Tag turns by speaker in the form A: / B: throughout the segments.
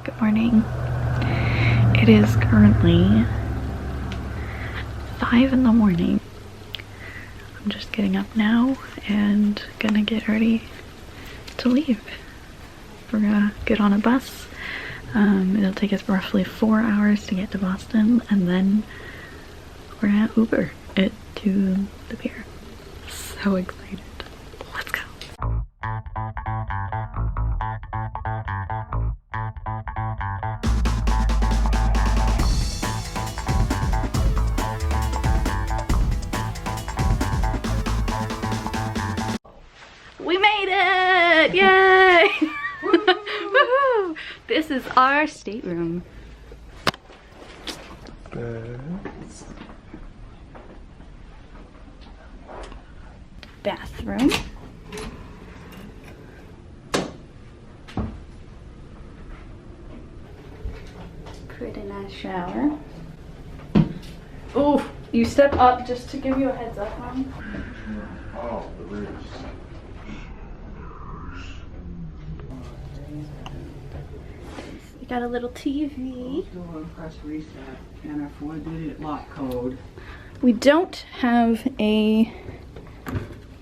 A: Good morning. It is currently 5 in the morning. I'm just getting up now and gonna get ready to leave. We're gonna get on a bus. It'll take us roughly 4 hours to get to Boston, and then we're gonna Uber it to the pier. So excited. Let's go. We made it! Yay! Woohoo! This is our stateroom. Bathroom. Pretty nice shower. Oh, you step up just to give you a heads up, Mom.
B: Oh, the roof.
A: You got a little TV.
C: Press reset. Can't afford the lock code.
A: We don't have a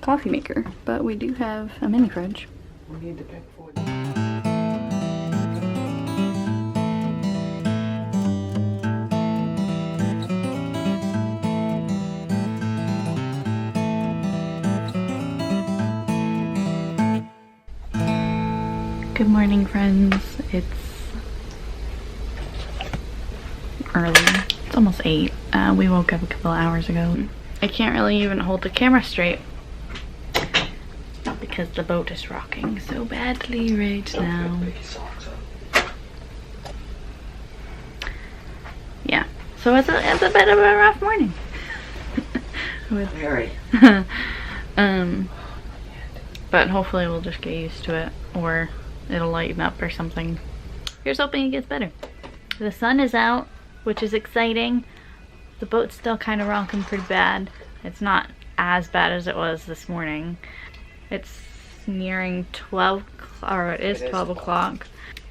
A: coffee maker, but we do have a mini fridge.
C: We need to pick 40.
A: Good morning, friends. It's early. It's almost 8. We woke up a couple of hours ago. I can't really even hold the camera straight because the boat is rocking so badly right now. Yeah, so it's a bit of a rough morning.
C: Very.
A: But hopefully we'll just get used to it, or it'll lighten up or something. Here's hoping it gets better. The sun is out, which is exciting. The boat's still kind of rocking pretty bad. It's not as bad as it was this morning. It's nearing 12, or it is 12 o'clock.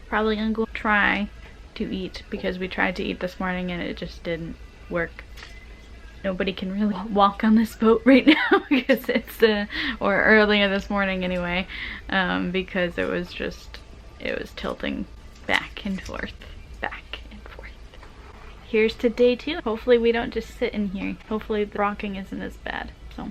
A: Probably gonna go try to eat, because we tried to eat this morning and it just didn't work. Nobody can really walk on this boat right now because it's or earlier this morning anyway, because it was tilting back and forth. Here's to day 2. Hopefully we don't just sit in here. Hopefully the rocking isn't as bad. So.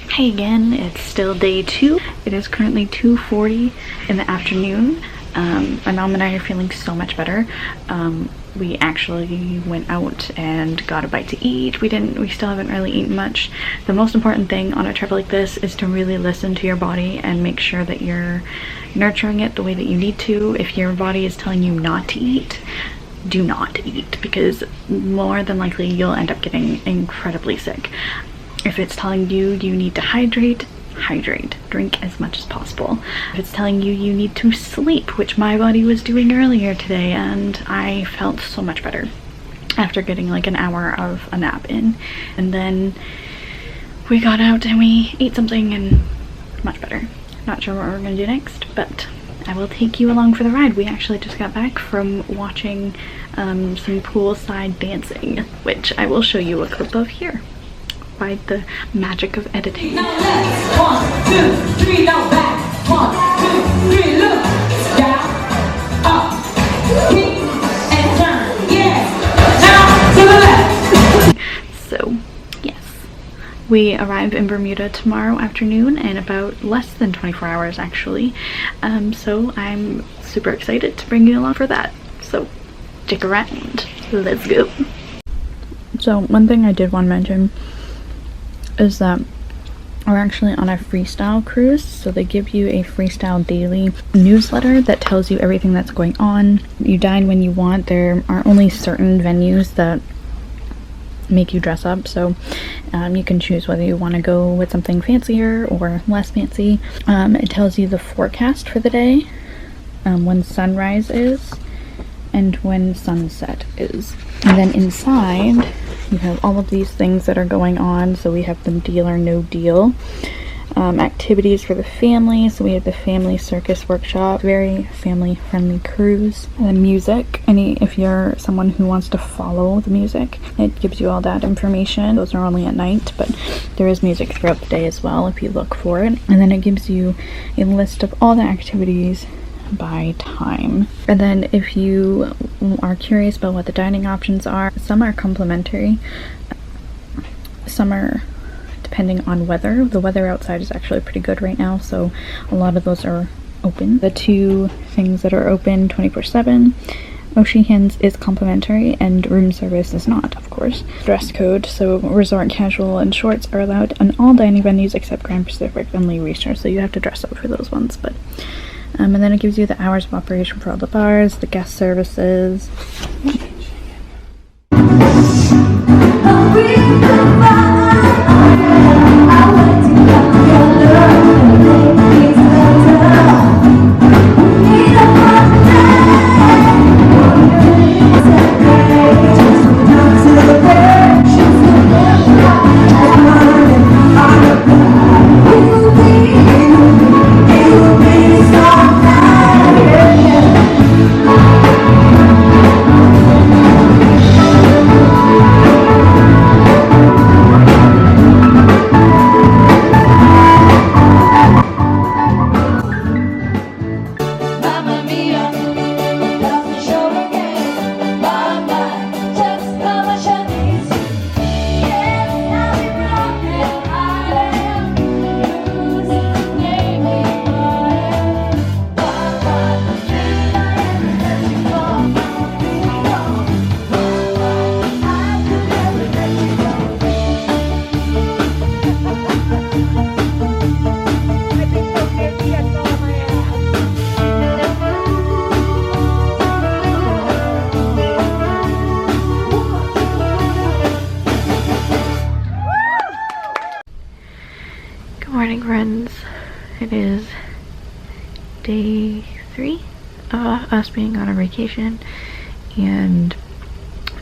A: Hey again, it's still day 2. It is currently 2:40 in the afternoon. My mom and I are feeling so much better. We actually went out and got a bite to eat. We still haven't really eaten much. The most important thing on a trip like this is to really listen to your body and make sure that you're nurturing it the way that you need to. If your body is telling you not to eat, do not eat, because more than likely you'll end up getting incredibly sick. If it's telling you you need to hydrate, drink as much as possible. If it's telling you you need to sleep, which my body was doing earlier today, and I felt so much better after getting like an hour of a nap in. And then we got out and we ate something and much better. Not sure what we're gonna do next, but I will take you along for the ride. We actually just got back from watching some poolside dancing, which I will show you a clip of here by the magic of editing.
D: Now let's 1, 2, 3, now back. 1, 2, 3, look down, up, kick and turn. Yes. Now to the left.
A: So, yes, we arrive in Bermuda tomorrow afternoon in about less than 24 hours actually. So I'm super excited to bring you along for that. So stick around. Let's go. So one thing I did want to mention is that we're actually on a freestyle cruise, so they give you a freestyle daily newsletter that tells you everything that's going on. You dine when you want. There are only certain venues that make you dress up, so you can choose whether you want to go with something fancier or less fancy. It tells you the forecast for the day, when sunrise is, and when sunset is. And then inside, you have all of these things that are going on. So we have the Deal or No Deal. Activities for the family. So we have the family circus workshop, very family friendly cruise. And then music, if you're someone who wants to follow the music, it gives you all that information. Those are only at night, but there is music throughout the day as well if you look for it. And then it gives you a list of all the activities by time. And then if you are curious about what the dining options are, some are complimentary, some are depending on weather. The weather outside is actually pretty good right now, so a lot of those are open. The two things that are open 24/7, Oceans is complimentary and room service is not, of course. Dress code, so resort casual and shorts are allowed in all dining venues except Grand Pacific and Lee Reacher, so you have to dress up for those ones. But and then it gives you the hours of operation for all the bars, the guest services. Morning, friends. It is day 3 of us being on a vacation and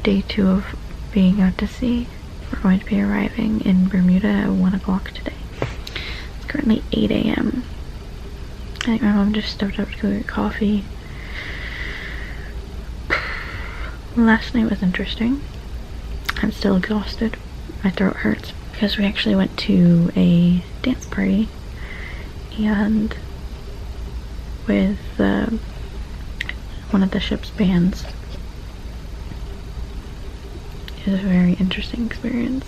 A: day 2 of being out to sea. We're going to be arriving in Bermuda at 1 o'clock today. It's currently 8 a.m. I think my mom just stepped up to go get coffee. Last night was interesting. I'm still exhausted. My throat hurts because we actually went to a dance party and with one of the ship's bands. It was a very interesting experience.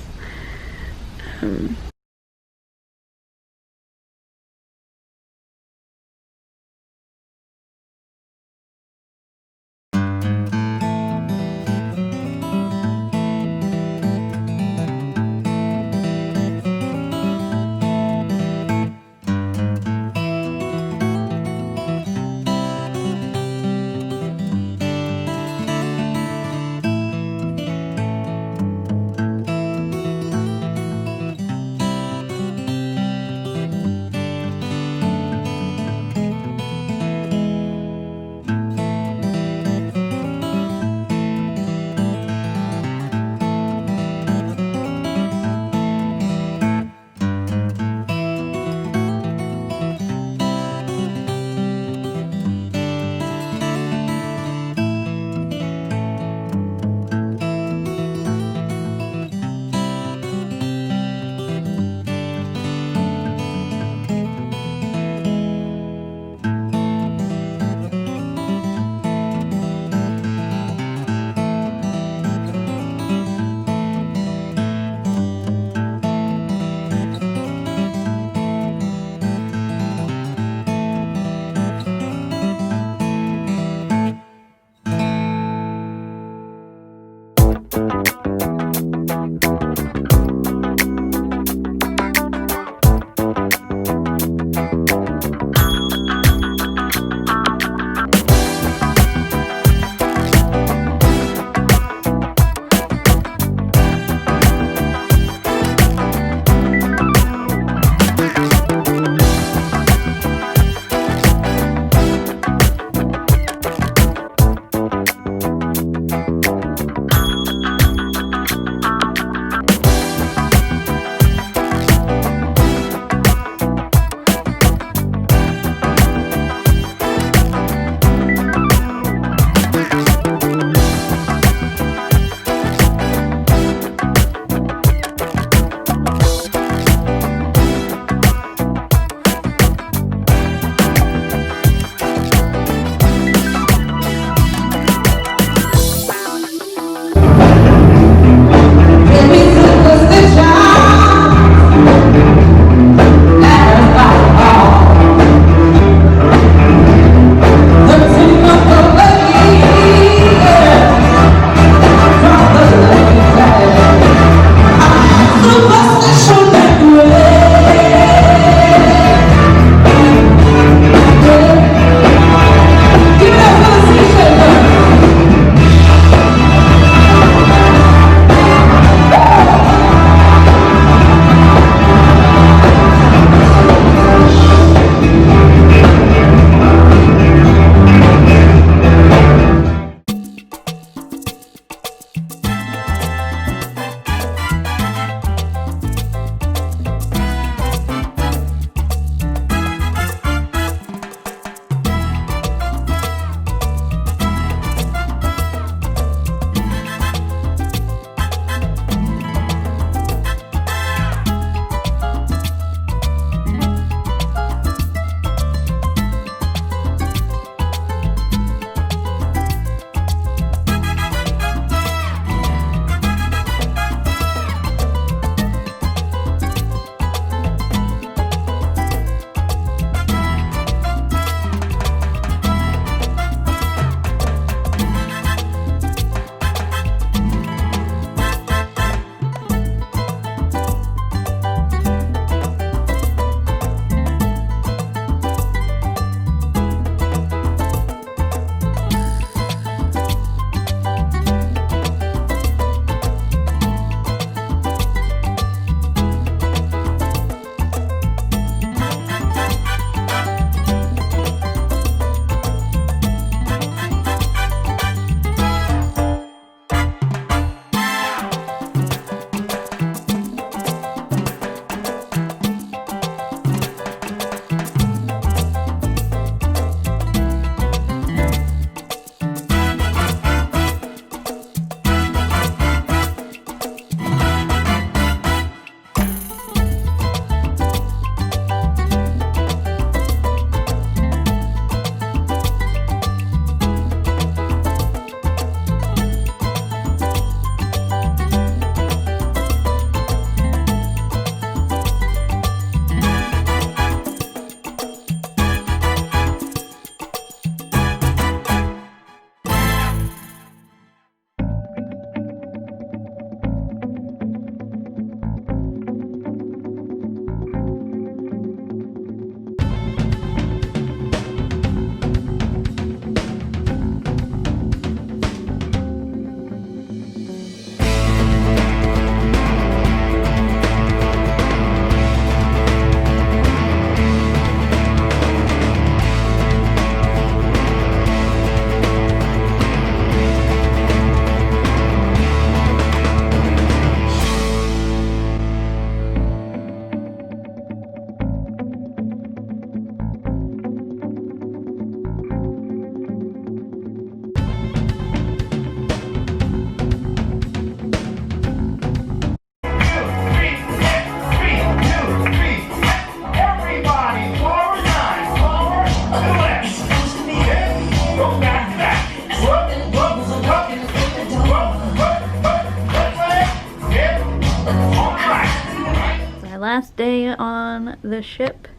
A: It's our last day on the ship,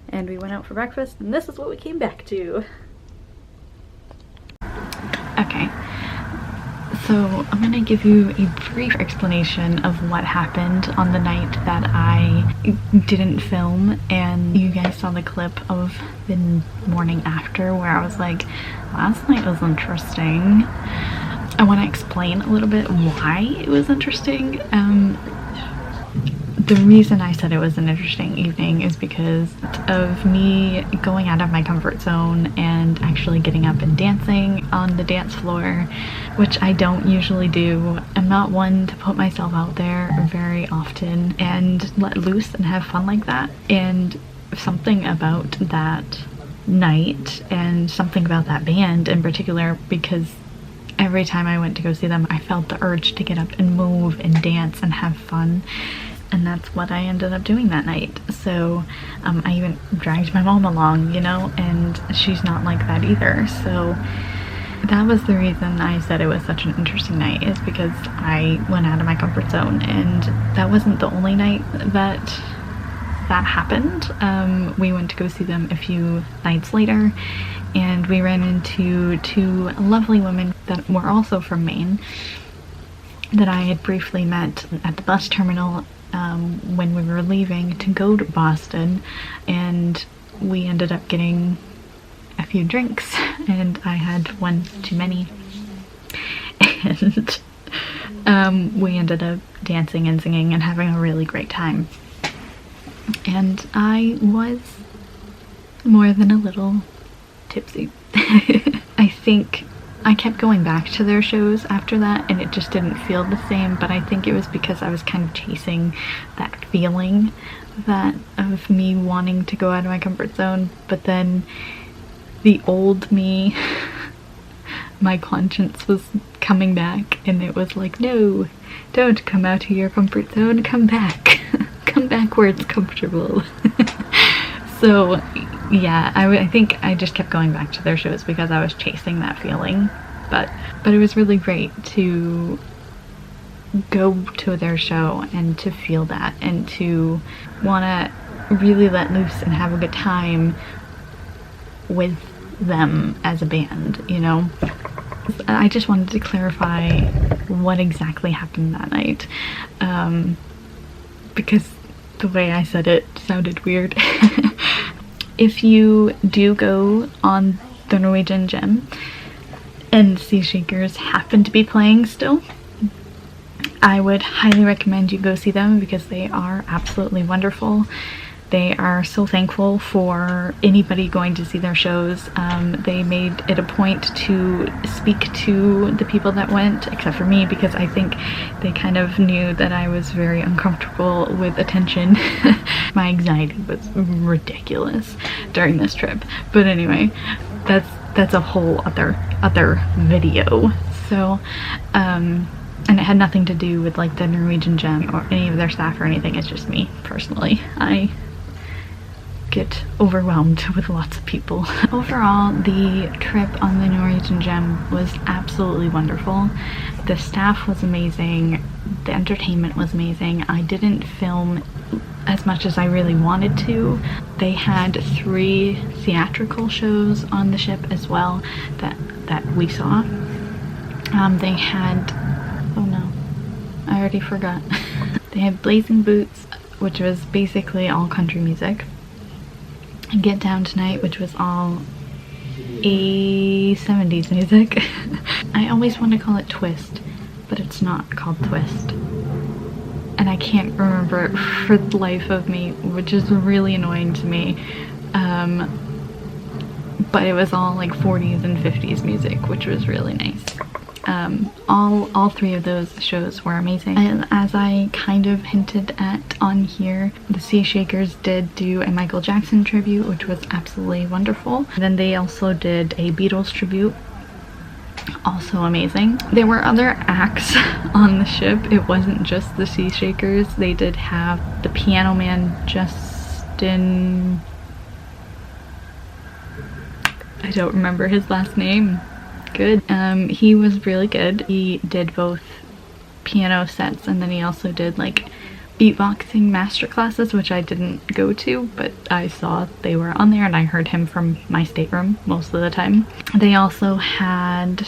A: and we went out for breakfast, and this is what we came back to. Okay, so I'm gonna give you a brief explanation of what happened on the night that I didn't film, and you guys saw the clip of the morning after where I was like, last night was interesting. I want to explain a little bit why it was interesting. The reason I said it was an interesting evening is because of me going out of my comfort zone and actually getting up and dancing on the dance floor, which I don't usually do. I'm not one to put myself out there very often and let loose and have fun like that. And something about that night and something about that band in particular, because every time I went to go see them, I felt the urge to get up and move and dance and have fun. And that's what I ended up doing that night. So I even dragged my mom along, you know, and she's not like that either. So that was the reason I said it was such an interesting night, is because I went out of my comfort zone. And that wasn't the only night that happened. We went to go see them a few nights later, and we ran into two lovely women that were also from Maine that I had briefly met at the bus terminal when we were leaving to go to Boston, and we ended up getting a few drinks, and I had one too many, and we ended up dancing and singing and having a really great time. And I was more than a little tipsy. I think I kept going back to their shows after that, and it just didn't feel the same, but I think it was because I was kind of chasing that feeling that of me wanting to go out of my comfort zone. But then the old me, my conscience was coming back, and it was like, no, don't come out of your comfort zone, come back. Come back where it's comfortable. So yeah, I think I just kept going back to their shows because I was chasing that feeling. But it was really great to go to their show and to feel that and to want to really let loose and have a good time with them as a band, you know. I just wanted to clarify what exactly happened that night, because the way I said it sounded weird. If you do go on the Norwegian Gem and Sea Shakers happen to be playing still, I would highly recommend you go see them because they are absolutely wonderful. They are so thankful for anybody going to see their shows. They made it a point to speak to the people that went, except for me, because I think they kind of knew that I was very uncomfortable with attention. My anxiety was ridiculous during this trip. But anyway, that's a whole other video. So, and it had nothing to do with like the Norwegian Gem or any of their staff or anything. It's just me personally. I get overwhelmed with lots of people. Overall, the trip on the Norwegian Gem was absolutely wonderful. The staff was amazing. The entertainment was amazing. I didn't film as much as I really wanted to. They had 3 theatrical shows on the ship as well that we saw. They had, oh no, I already forgot. They had Blazing Boots, which was basically all country music. Get Down Tonight, which was all 70s music. I always want to call it Twist, but it's not called Twist. And I can't remember it for the life of me, which is really annoying to me. But it was all like 40s and 50s music, which was really nice. All 3 of those shows were amazing, and as I kind of hinted at on here, the Sea Shakers did do a Michael Jackson tribute, which was absolutely wonderful. Then they also did a Beatles tribute, also amazing. There were other acts on the ship. It wasn't just the Sea Shakers. They did have the piano man Justin, I don't remember his last name. Good. He was really good. He did both piano sets, and then he also did like beatboxing master classes, which I didn't go to, but I saw they were on there and I heard him from my stateroom most of the time. They also had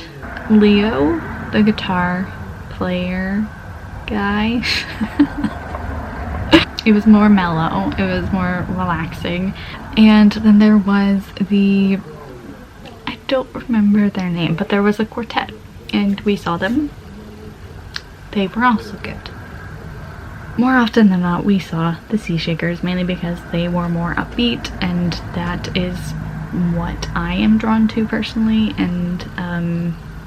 A: Leo, the guitar player guy. It was more mellow, it was more relaxing. And then there was the, I don't remember their name, but there was a quartet and we saw them. They were also good. More often than not, we saw the Sea Shakers, mainly because they were more upbeat, and that is what I am drawn to personally, and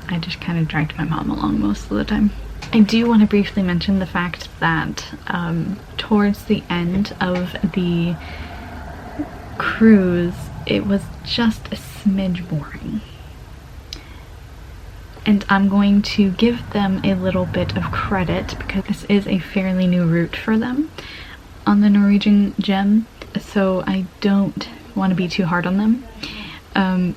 A: I just kind of dragged my mom along most of the time. I do want to briefly mention the fact that towards the end of the cruise, it was just a smidge boring. And I'm going to give them a little bit of credit because this is a fairly new route for them on the Norwegian Gem, so I don't want to be too hard on them.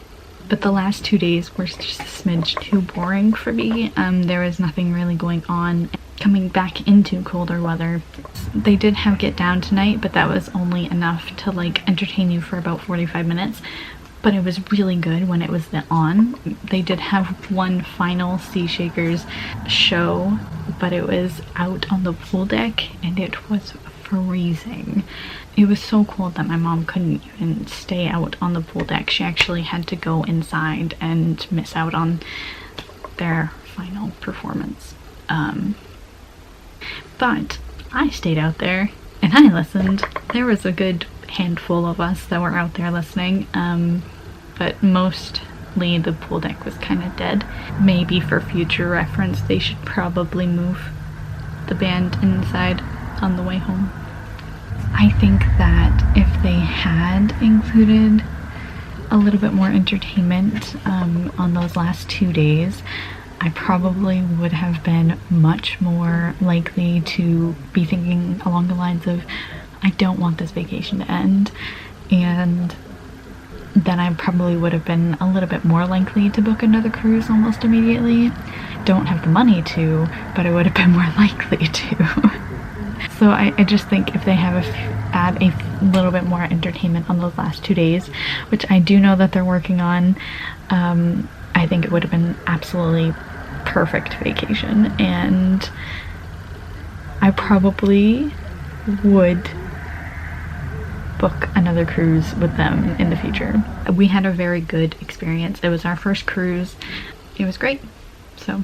A: But the last 2 days were just a smidge too boring for me. There was nothing really going on. Coming back into colder weather, they did have Get Down tonight, but that was only enough to like entertain you for about 45 minutes. But it was really good when it was on. They did have one final Sea Shakers show, but it was out on the pool deck and it was freezing. It was so cold that my mom couldn't even stay out on the pool deck. She actually had to go inside and miss out on their final performance. But I stayed out there and I listened. There was a good handful of us that were out there listening, but mostly the pool deck was kind of dead. Maybe for future reference they should probably move the band inside on the way home. I think that if they had included a little bit more entertainment on those last 2 days, I probably would have been much more likely to be thinking along the lines of, I don't want this vacation to end, and then I probably would have been a little bit more likely to book another cruise almost immediately. Don't have the money to, but I would have been more likely to. So I just think if they have add a little bit more entertainment on those last 2 days, which I do know that they're working on, I think it would have been absolutely perfect vacation, and I probably would book another cruise with them in the future. We had a very good experience. It was our first cruise. It was great. So,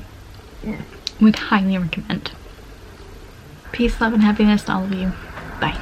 A: would highly recommend. Peace, love, and happiness to all of you. Bye.